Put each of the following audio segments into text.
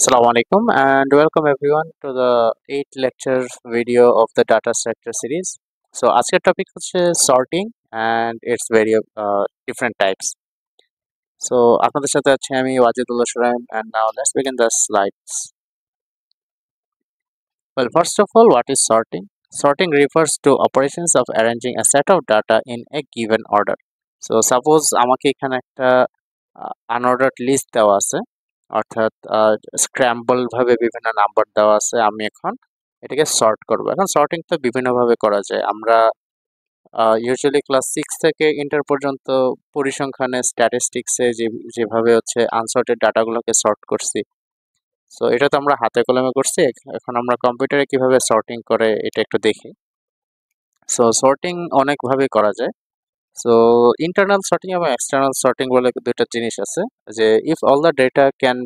Assalamu alaikum and welcome everyone to the 8 lecture video of the data structure series. So আজকের topic হচ্ছে sorting and its different types. So আপনাদের সাথে আছি আমি ওয়াজিদুল্লাহ সুরাইম and now let's begin the slides. Well, first of all, what is sorting? Sorting refers to operations of arranging a set of data in a given order. So suppose আমাকে এখানে একটা unordered list দেওয়া আছে, অর্থাৎ scramble ভাবে বিভিন্ন number দেওয়া আছে। আমি এখন এটাকে সর্ট করব। এখন সর্টিং তো বিভিন্নভাবে করা যায়। আমরা ইউজুয়ালি ক্লাস 6 থেকে ইন্টার পর্যন্ত পরিসংখ্যানে স্ট্যাটিস্টিক্সে যেভাবে হচ্ছে আনসর্টেড ডাটাগুলোকে সর্ট করছি, সো এটা তো আমরা হাতে কলমে করছি। এখন আমরা কম্পিউটারে কিভাবে সর্টিং করে এটা একটু দেখি। সো সর্টিং অনেকভাবে করা যায়। সো ইন্টারনাল সর্টিং এবং এক্সটার্নাল সর্টিং বলে দুইটা জিনিস আছে, যে if all the data can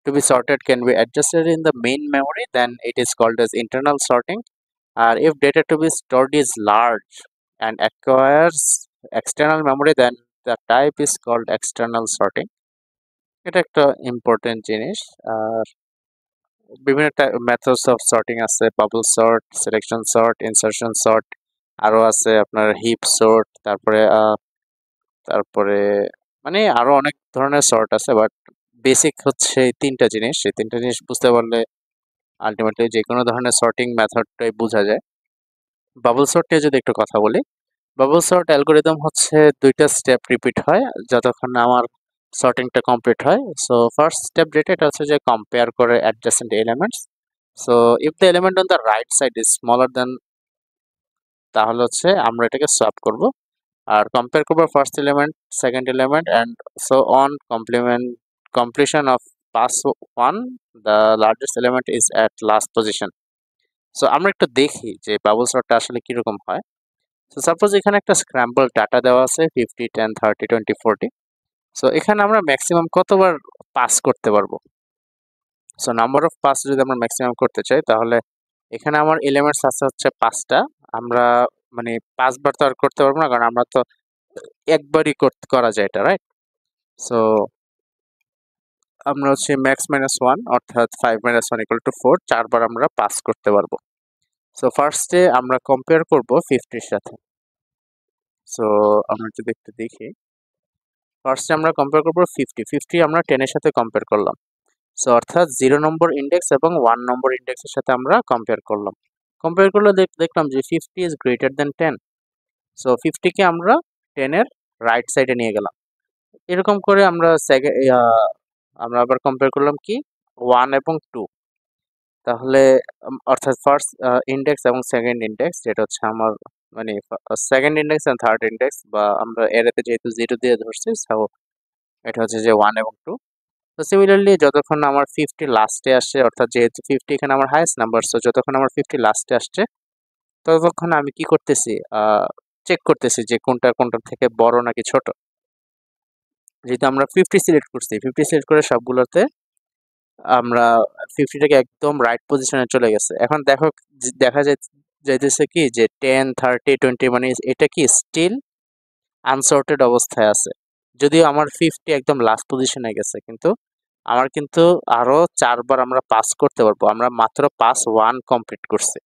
to be sorted can be adjusted in the main memory, then it is called as internal sorting. Or if data to be stored is large and acquires external memory, then the type is called external sorting. এটা একটা important জিনিস। আর বিভিন্ন methods of sorting আছে, bubble sort, selection sort, insertion sort, আরো আছে আপনার heap sort, তারপরে মানে আরো অনেক ধরনের সর্ট আছে, বাট বেসিক হচ্ছে এই তিনটা জিনিস। এই তিনটা জিনিস বুঝতে পারলে আলটিমেটলি যে কোনো ধরনের সর্টিং মেথডটাই বোঝা যায়। বাবল সর্ট নিয়ে যদি একটু কথা বলি, বাবল সর্ট অ্যালগোরিদম হচ্ছে দুইটা স্টেপ রিপিট হয় যতক্ষণ না আমার সর্টিংটা কমপ্লিট হয়। সো ফার্স্ট স্টেপ যেটা, এটা হচ্ছে যে কম্পেয়ার করে adjacent elements. So if the element on the right side is smaller দেন, তাহলে হচ্ছে আমরা এটাকে সোয়াপ করব। আর কম্পেয়ার করবো first element, second element and so on completion of pass one, the largest element is at last position. So আমরা একটু দেখি যে বাবল সর্টটা আসলে কিরকম হয়। সো সাপোজ এখানে একটা স্ক্র্যাম্বল ডাটা দেওয়া আছে 50, 10, 30, 20, 40। সো এখানে আমরা ম্যাক্সিমাম কতবার পাস করতে পারবো? সো নাম্বার অফ পাস যদি আমরা ম্যাক্সিমাম করতে চাই, তাহলে এখানে আমার এলিমেন্টস আছে হচ্ছে 5টা। আমরা মানে 5বার তো আর করতে পারবো না, কারণ আমরা তো একবারই করা যায় এটা, রাইট? সো আমরা হচ্ছে ম্যাক্স মাইনাস ওয়ান, অর্থাৎ 5 মাইনাস ওয়ান ইকুয়াল টু 4, 4বার আমরা পাস করতে পারবো। সো ফার্স্টে আমরা কম্পেয়ার করব 50-র সাথে। সো আমরা যদি একটু দেখি, ফার্স্টে আমরা কম্পেয়ার করব 50 আমরা 10-এর সাথে কম্পেয়ার করলাম। সো অর্থাৎ 0 নম্বর ইন্ডেক্স এবং 1 নম্বর ইন্ডেক্সের সাথে আমরা কম্পেয়ার করলাম। কম্পেয়ার করলে দেখলাম যে 50 ইজ গ্রেটার দেন 10। সো 50কে আমরা 10-এর রাইট সাইডে নিয়ে গেলাম। এরকম করে আমরা আবার কম্পেয়ার করলাম কি 1 এবং 2। তাহলে অর্থাৎ ফার্স্ট ইন্ডেক্স এবং সেকেন্ড ইন্ডেক্স, যেটা হচ্ছে আমার মানে second index and third index, বা আমরা এরেতে যেহেতু 0 দিয়ে ধরছি, সো এটা হচ্ছে যে 1 এবং 2। তো সিমিলারলি যতক্ষণ আমার 50 লাস্টে আসে, অর্থাৎ যেহেতু 50 এখানে আমার হাইয়েস্ট নাম্বার, সো যতক্ষণ আমার 50 লাস্টে আসছে, ততক্ষণ আমি কি করতেছি, চেক করতেছি যে কোনটার থেকে বড় নাকি ছোট। যেহেতু আমরা 50 সিলেক্ট করছি, 50 সিলেক্ট করে সবগুলোতে আমরা 50টাকে একদম রাইট পজিশনে চলে গেছে। এখন দেখা যাইতেছে কি যে 10, 30, 20 মানে এটা কি স্টিল আনসর্টেড অবস্থায় আছে। যদিও আমার 50 একদম লাস্ট পজিশনে গেছে, কিন্তু আমার কিন্তু আরো 4বার আমরা পাস করতে পারবো। আমরা মাত্র পাস 1 কমপ্লিট করছি।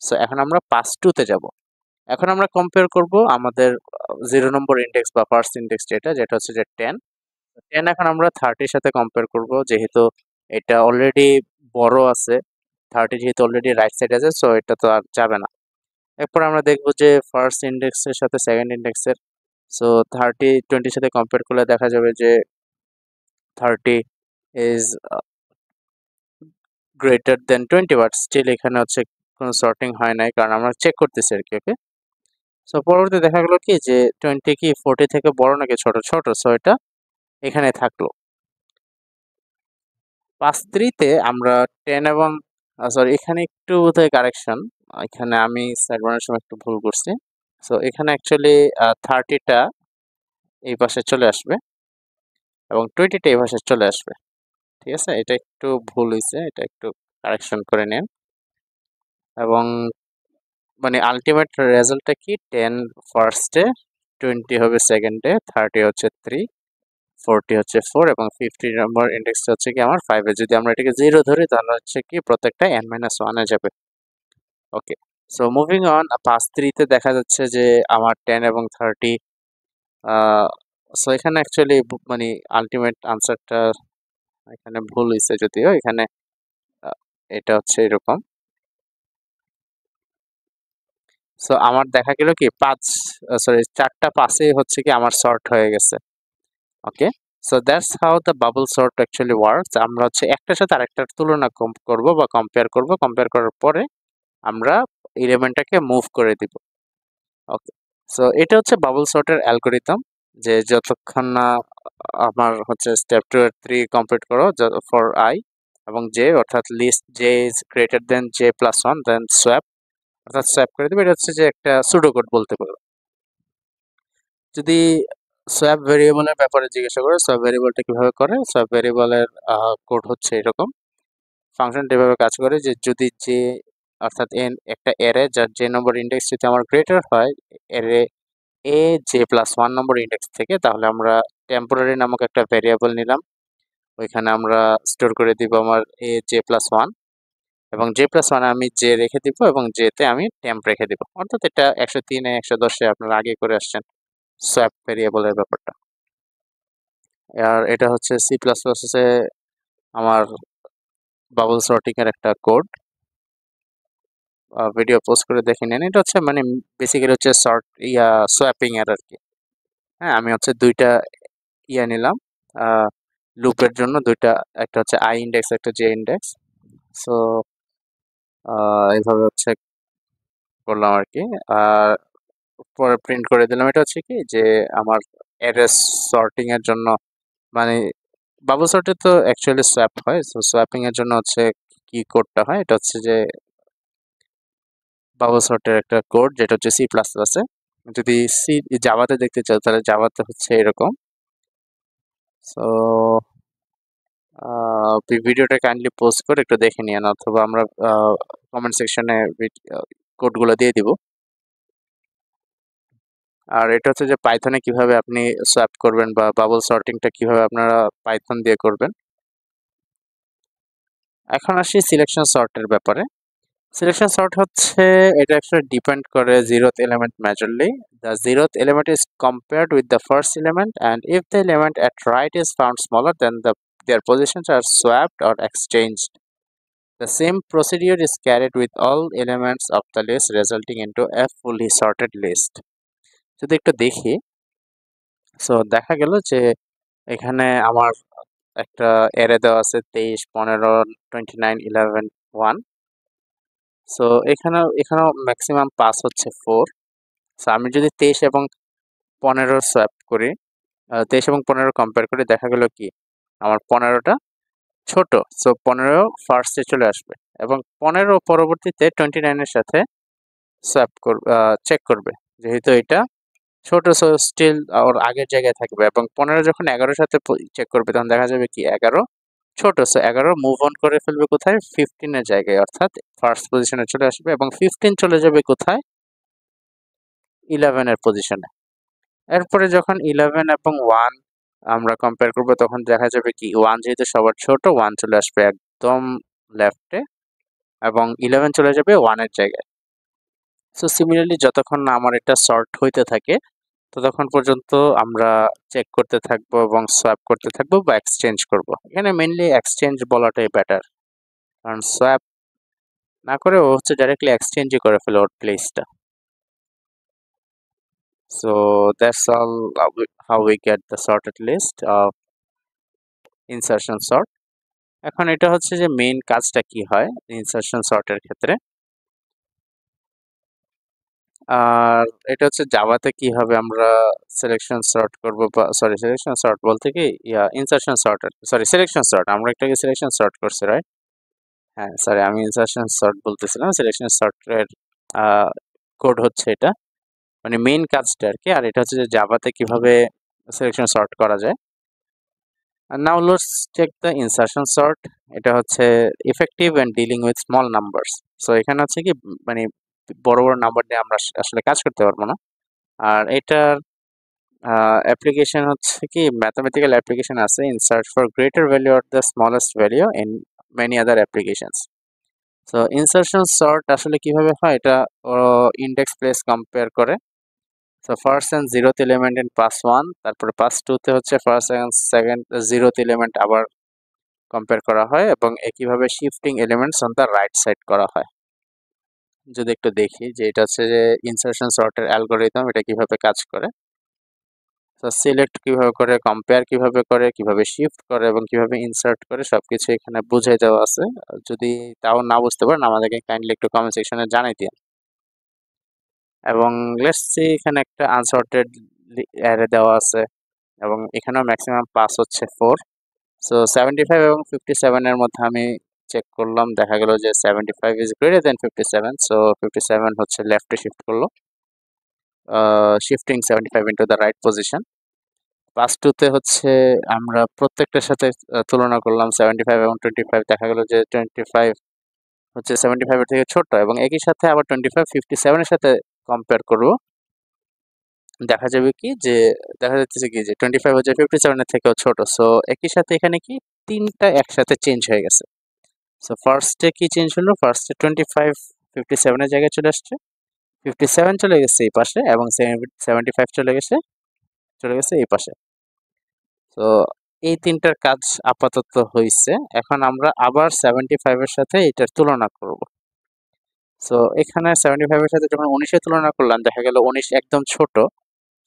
সো এখন আমরা পাস 2 তে যাব। এখন আমরা কম্পেয়ার করব আমাদের 0 নম্বর ইন্ডেক্স বা ফার্স্ট ইন্ডেক্স যেটা হচ্ছে যে 10। এখন আমরা 30-র সাথে কম্পেয়ার করব, যেহেতু এটা অলরেডি বড় আছে। 30 যেহেতু অলরেডি রাইট সাইড আছে, সো এটা তো আর যাবে না। এরপর আমরা দেখব যে ফার্স্ট ইন্ডেক্সের সাথে সেকেন্ড ইন্ডেক্সের, সো 30 20-র সাথে কম্পেয়ার করলে দেখা যাবে যে 30 is greater than 20, but still এখানে হচ্ছে কোনো সর্টিং হয় নাই, কারণ আমরা চেক করতেছি আর কি। ওকে, সো পরবর্তী দেখা গেল কি যে 20 কি 40 থেকে বড় নাকি ছোট? ছোট, সো এটা এখানে থাকলো। পাঁচ 3-তে আমরা 10 এবং সরি, এখানে একটু বোধহয় কারেকশন, এখানে আমি সাইড বানানোর সময় একটু ভুল করছি। সো এখানে অ্যাকচুয়ালি 30টা এই পাশে চলে আসবে এবং 20টা এই পাশে চলে আসবে। ঠিক আছে, এটা একটু ভুল হয়েছে, এটা একটু কারেকশন করে নেন। এবং মানে আলটিমেট রেজাল্টটা কি, 10 ফার্স্টে, 20 হবে সেকেন্ডে, 30 হচ্ছে 3, 40 হচ্ছে 4 এবং 50 নম্বর ইন্ডেক্সটা হচ্ছে কি আমার 5 এ। যদি আমরা এটাকে 0 ধরি তাহলে হচ্ছে কি প্রত্যেকটা n-1 এ যাবে। ওকে, সো মুভিং অন, পাস 3 তে দেখা যাচ্ছে যে আমার 10 এবং 30। সো এখানে অ্যাকচুয়ালি মানে আলটিমেট আনসারটা এখানে ভুল হয়েছে, যদিও এখানে এটা হচ্ছে এরকম। সো আমার দেখা গেল কি 4টা পাসে হচ্ছে কি আমার সর্ট হয়ে গেছে। Okay, so that's how the bubble sort actually works. আমরা হচ্ছে একটার সাথে আরেকটার তুলনা করব বা কম্পেয়ার করব, কম্পেয়ার করার পরে আমরা এলিমেন্টটাকে মুভ করে দিব। ওকে, সো এটা হচ্ছে বাবল সর্টের অ্যালগোরিদম, যে যতক্ষণ না আমার হচ্ছে স্টেপ 2 এর 3 কমপ্লিট করো ফর আই এবং জে, অর্থাৎ list J is greater than J plus 1, then swap, অর্থাৎ সোয়াপ করে দেবে। এটা হচ্ছে যে একটা সুডো কোড বলতে পারো। যদি সোয়াপ ভেরিয়েবলের ব্যাপারে জিজ্ঞাসা করে, সোয়াপ ভেরিয়েবলটা কিভাবে করে, সোয়াপ ভেরিয়েবলের কোড হচ্ছে এরকম। ফাংশনটা এভাবে কাজ করে যে যদি যে, অর্থাৎ এন একটা অ্যারে যার যে নম্বর ইন্ডেক্স যদি আমার গ্রেটার হয় array A J plus 1 number index থেকে, তাহলে আমরা টেম্পোরারি নামক একটা ভেরিয়েবল নিলাম, ওইখানে আমরা স্টোর করে দিব আমার এ জে প্লাস 1, এবং জে প্লাস 1 আমি জে রেখে দিব এবং জে তে আমি টেম্প রেখে দিব। অর্থাৎ এটা 103 এ 110 এ আপনারা আগে করে আসছেন সোয়াপ ভেরিয়েবলের ব্যাপারটা। আর এটা হচ্ছে সি প্লাস প্লাস এ আমার বাবল সর্টিং এর একটা কোড, ভিডিও পোস্ট করে দেখে নেন। এটা হচ্ছে মানে বেসিক্যালি হচ্ছে সোয়াপিং এর আর কি। হ্যাঁ, আমি হচ্ছে দুইটা নিলাম লুপের জন্য, দুইটা, একটা হচ্ছে আই ইন্ডেক্স, একটা জে ইন্ডেক্স। সো এইভাবে হচ্ছে করলাম আর কি। আর পরে প্রিন্ট করে দিলাম। এটা হচ্ছে কি যে আমার অ্যারে সর্টিং এর জন্য, মানে বাবল সর্টে তো অ্যাকচুয়ালি সোয়াপ হয়, সো সোয়াপিং এর জন্য হচ্ছে কি কোডটা হয়, এটা হচ্ছে যে বাবল সর্টের একটা কোড, যেটা হচ্ছে সি প্লাস প্লাসে। যদি সি জাভাতে দেখতে চাও তাহলে জাভাতে হচ্ছে এরকম। সো ভিডিওটা কাইন্ডলি পোস্ট করে একটু দেখে নিন, অথবা আমরা কমেন্ট সেকশনে কোডগুলো দিয়ে দিব। আর এটা হচ্ছে যে পাইথনে কিভাবে আপনি সোয়াপ করবেন বা বাবল সর্টিংটা কিভাবে আপনারা পাইথন দিয়ে করবেন। এখন আসি সিলেকশন সর্টের ব্যাপারে। সিলেকশন সর্ট হচ্ছে, এটা অ্যাকচুয়ালি ডিপেন্ড করে zeroth element majorly. The zeroth element is compared with the first element, and if the element at right is found smaller, then their positions are swapped or exchanged. The same procedure is carried with all elements of the list, resulting into a fully sorted list. যদি একটু দেখি, so দেখা গেল যে এখানে আমার একটা array দেওয়া আছে 23, 15, 29, 11, 1। সো এখানেও ম্যাক্সিমাম পাস হচ্ছে 4। সো আমি যদি 23 এবং 15 সোয়াপ করি, 23 এবং 15 কম্পেয়ার করে দেখা গেল কি আমার 15টা ছোট, সো 15 ফার্স্টে চলে আসবে এবং 15 পরবর্তীতে 29 এর সাথে সোয়াপ চেক করবে, যেহেতু এটা ছোট, সো স্টিল ওর আগের জায়গায় থাকবে। এবং 15 যখন 11-এর সাথে চেক করবে তখন দেখা যাবে কি 11 ছোট, সো 11 মুভ অন করে ফেলবে কোথায়, 15 এর জায়গায়, অর্থাৎ ফার্স্ট পজিশনে চলে আসবে, এবং 15 চলে যাবে কোথায়, 11 এর পজিশনে। এরপরে যখন 11 এবং 1 আমরা কম্পেয়ার করব, তখন দেখা যাবে কি 1 যেহেতু সবার ছোট, 1 চলে আসবে একদম লেফটে এবং 11 চলে যাবে 1 এর জায়গায়। সো সিমিলারলি যতক্ষণ না আমার এটা সর্ট হইতে থাকে ততক্ষণ পর্যন্ত আমরা চেক করতে থাকবো এবং সোয়াপ করতে থাকবো বা এক্সচেঞ্জ করব। এখানে মেইনলি এক্সচেঞ্জ বলাটাই বেটার, কারণ সোয়াপ না করে ও হচ্ছে ডাইরেক্টলি এক্সচেঞ্জই করে ফেলে ওর প্লেসটা। So that's all how we get the sorted list of insertion sort. এখন এটা হচ্ছে যে মেইন কাজটা কি হয় ইনসারশন সর্টের ক্ষেত্রে। আর এটা হচ্ছে জাভাতে কিভাবে আমরা সিলেকশন সর্ট করব, বা সিলেকশন সর্ট বলতে কি ইনসারশন সর্ট, সিলেকশন সর্ট, আমরা একটাকে সিলেকশন সর্ট করছি, রাইট? হ্যাঁ, আমি ইনসারশন সর্ট বলতেছিলাম। সিলেকশন সর্টের কোড হচ্ছে এটা, মানে মেইন কাজটা আর কি। আর এটা হচ্ছে যে জাভাতে কিভাবে সিলেকশন সর্ট করা যায়। Now let's check the insertion sort. এটা হচ্ছে effective and dealing with small numbers. So এখানে হচ্ছে কি মানে বড় বড় নাম্বার নিয়ে আমরা আসলে কাজ করতে পারবো না। আর এটার অ্যাপ্লিকেশন হচ্ছে কি ম্যাথমেটিক্যাল অ্যাপ্লিকেশন আছে in search for greater value or the smallest value in many other applications. So insertion sort আসলে কিভাবে হয় এটা ইন্ডেক্স প্লেস কম্পেয়ার করে। So first and zeroth element in pass one, তারপরে পাস টুতে হচ্ছে first and second zeroth element আবার compare করা হয় এবং একইভাবে shifting elements on the right side করা হয়। যদি একটু দেখি যে এটা হচ্ছে যে ইনসার্শন সর্টের অ্যালগোরিদম, এটা কিভাবে কাজ করে। তো সিলেক্ট কিভাবে করে, কম্পেয়ার কিভাবে করে, কিভাবে শিফট করে এবং কিভাবে ইনসার্ট করে সবকিছু এখানে বুঝিয়ে দেওয়া আছে। যদি তাও না বুঝতে পারেন আমাদেরকে কাইন্ডলি একটু কমেন্ট সেকশনে জানাই দিন। এবং লেটস সি এখানে একটা আনসর্টেড অ্যারে দেওয়া আছে এবং এখানেও ম্যাক্সিমাম পাস হচ্ছে 4। সো 75 এবং 57 এর মধ্যে আমি চেক করলাম, দেখা গেল যে 75 ইজ গ্রেটার দেন 57। সো 57 হচ্ছে লেফটে শিফট করলো, shifting 75 into the right position. Pass টুতে হচ্ছে আমরা প্রত্যেকটার সাথে তুলনা করলাম 75 এবং 25, দেখা গেল যে 25 হচ্ছে 75 এর থেকে ছোট এবং একই সাথে আবার 25 57 এর সাথে কম্পেয়ার করব, দেখা যাবে কি যে দেখা যাচ্ছে কি যে 25 হচ্ছে 57 এর থেকেও ছোট। সো একই সাথে এখানে কি তিনটা একসাথে চেঞ্জ হয়ে গেছে। সো ফার্স্টে কি চেঞ্জ হলো, ফার্স্টে 25 57 এর জায়গায় চলে আসছে, 57 চলে গেছে এই পাশে এবং 75 চলে গেছে এই পাশে। তো এই তিনটার কাজ আপাতত হয়েছে। এখন আমরা আবার 75 এর সাথে এটার তুলনা করব। সো এখানে 75 এর সাথে যখন 19 এর তুলনা করলাম, দেখা গেল 19 একদম ছোট।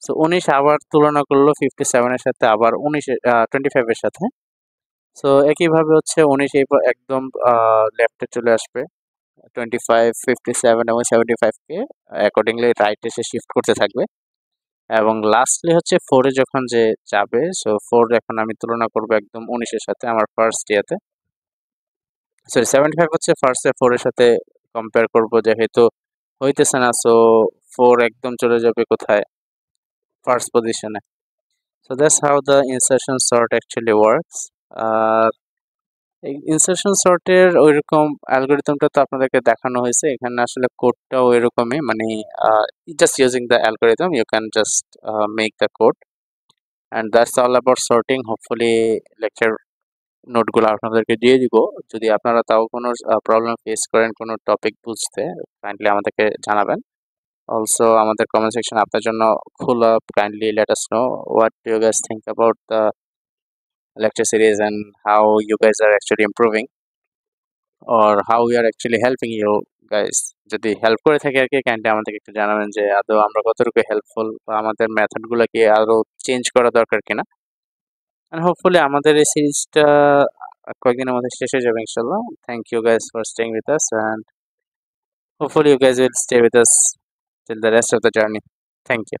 সো 19 আবার তুলনা করলো 57 এর সাথে, আবার 19 25 এর সাথে। সো একইভাবে হচ্ছে 19 একদম লেফটে চলে আসবে, 25 57 এবং 75 কে অ্যাকর্ডিংলি রাইট এসে শিফট করতে থাকবে এবং লাস্টলি হচ্ছে 4 এ যখন যে যাবে, সো 4 এখন আমি তুলনা করব একদম 19 এর সাথে আমার ফার্স্ট ইয়াতে, সরি 75 হচ্ছে ফার্স্ট এ 4 এর সাথে কম্পেয়ার করব, যেহেতু হইতেছে না। সো 4 একদম চলে যাবে কোথায়, ফার্স্ট পজিশনে। So that's how the insertion sort actually works. আর এই ইনসার্শন সর্টের ওইরকম অ্যালগোরিদমটা তো আপনাদেরকে দেখানো হয়েছে, এখানে আসলে কোডটাও এরকমই, মানে just using the algorithm you can just make the code and that's all about sorting. Hopefully lecture নোটগুলো আপনাদেরকে দিয়ে দিব। যদি আপনারা তাও কোনো প্রবলেম ফেস করেন কোনো টপিক বুঝতে, কাইন্ডলি আমাদেরকে জানাবেন। অলসো আমাদের কমেন্ট সেকশন আপনার জন্য খোলা, kindly let us know what do you guys think about the lecture series and how you guys are actually improving or how we are actually helping you guys. যদি help করে থাকি আর কি, kindly আমাদেরকে একটু জানাবেন যে আদৌ আমরা কতটুকু হেল্পফুল বা আমাদের মেথডগুলোকে আরো চেঞ্জ করা দরকার কিনা। and hopefully আমাদের এই সিরিজটা কয়েকদিনের মধ্যে শেষ হয়ে যাবে ইনশাল্লাহ। Thank you guys for staying with us and hopefully you guys will stay with us till the rest of the journey. Thank you.